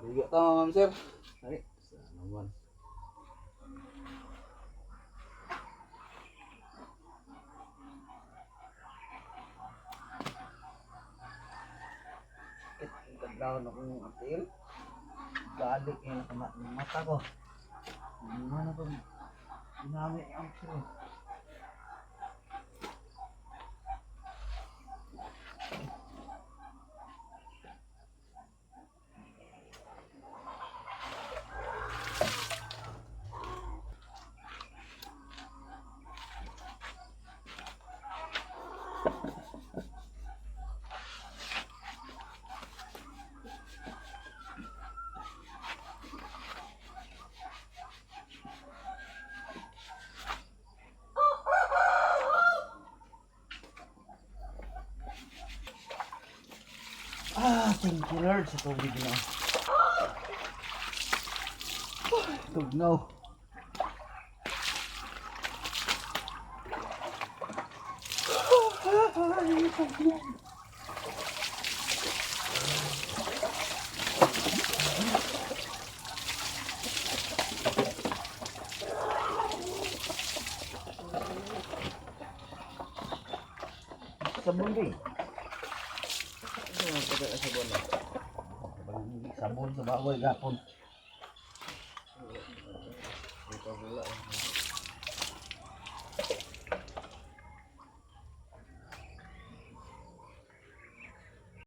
Liga tama, ma'am sir. Ay, sana naman. Kadlaw na kong atil. Galik yung mata ko. Gimana to? Ginamit ang sir. Thank you Lord sa tubig na. Tugnaw. Sabon din. Sabon sa baboy gapon. Ito wala.